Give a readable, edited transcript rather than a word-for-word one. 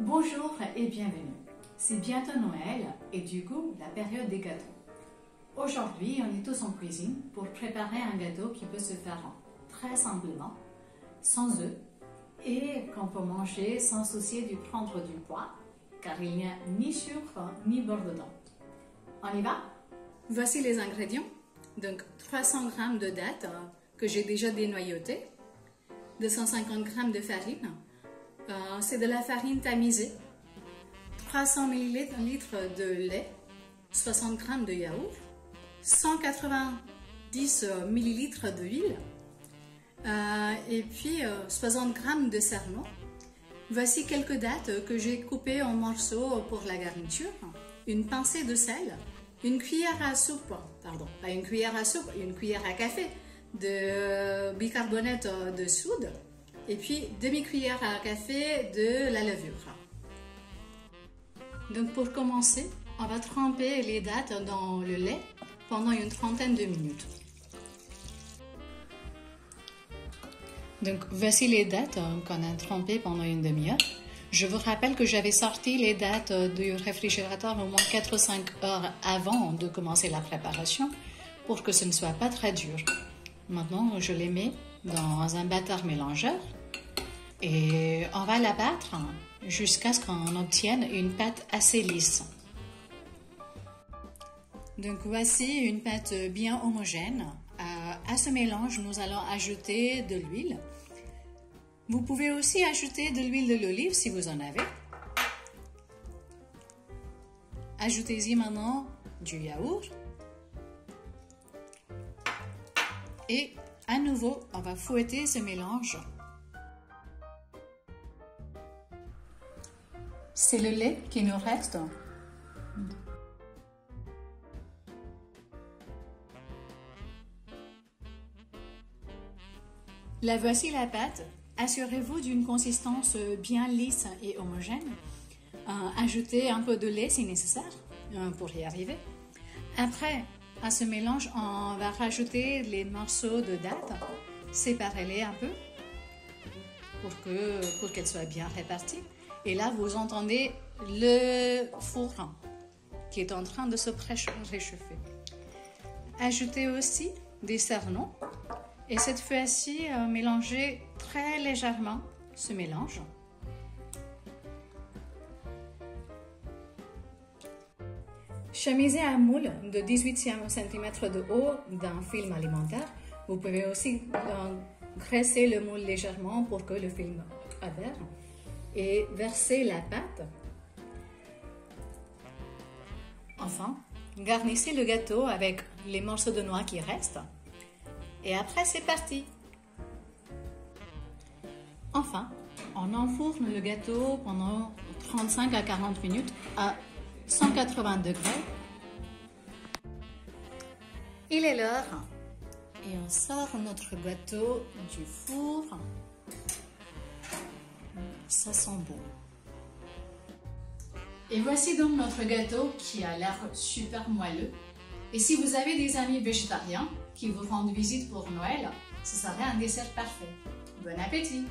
Bonjour et bienvenue. C'est bientôt Noël et du coup la période des gâteaux. Aujourd'hui, on est tous en cuisine pour préparer un gâteau qui peut se faire très simplement, sans œufs et qu'on peut manger sans soucier de prendre du poids car il n'y a ni sucre ni beurre dedans. On y va? Voici les ingrédients. Donc 300 g de dattes que j'ai déjà dénoyautées, 250 g de farine. C'est de la farine tamisée, 300 ml de lait, 60 g de yaourt, 190 ml d'huile et puis 60 g de cerneau. Voici quelques dattes que j'ai coupées en morceaux pour la garniture, une pincée de sel, une cuillère à soupe, pardon, pas une cuillère à soupe, une cuillère à café de bicarbonate de soude, et puis demi-cuillère à café de la levure. Donc pour commencer, on va tremper les dattes dans le lait pendant une trentaine de minutes. Donc voici les dattes qu'on a trempées pendant une demi-heure. Je vous rappelle que j'avais sorti les dattes du réfrigérateur au moins 4 ou 5 heures avant de commencer la préparation pour que ce ne soit pas très dur. Maintenant, je les mets dans un batteur mélangeur et on va la battre jusqu'à ce qu'on obtienne une pâte assez lisse. Donc voici une pâte bien homogène. À ce mélange, nous allons ajouter de l'huile. Vous pouvez aussi ajouter de l'huile de l'olive si vous en avez. Ajoutez-y maintenant du yaourt. Et à nouveau, on va fouetter ce mélange. C'est le lait qui nous reste. La voici la pâte. Assurez-vous d'une consistance bien lisse et homogène. Ajoutez un peu de lait si nécessaire pour y arriver. Après, à ce mélange, on va rajouter les morceaux de dattes. Séparez-les un peu pour qu'elles soient bien réparties. Et là, vous entendez le four qui est en train de se réchauffer. Ajoutez aussi des cerneaux. Et cette fois-ci, mélangez très légèrement ce mélange. Chamisez un moule de 18 cm de haut d'un film alimentaire. Vous pouvez aussi graisser le moule légèrement pour que le film adhère. Et versez la pâte. Enfin, garnissez le gâteau avec les morceaux de noix qui restent. Et après, c'est parti! Enfin, on enfourne le gâteau pendant 35 à 40 minutes à 180 degrés. Il est l'heure et on sort notre gâteau du four. Ça sent bon. Et voici donc notre gâteau qui a l'air super moelleux. Et si vous avez des amis végétariens qui vous rendent visite pour Noël, ce serait un dessert parfait. Bon appétit!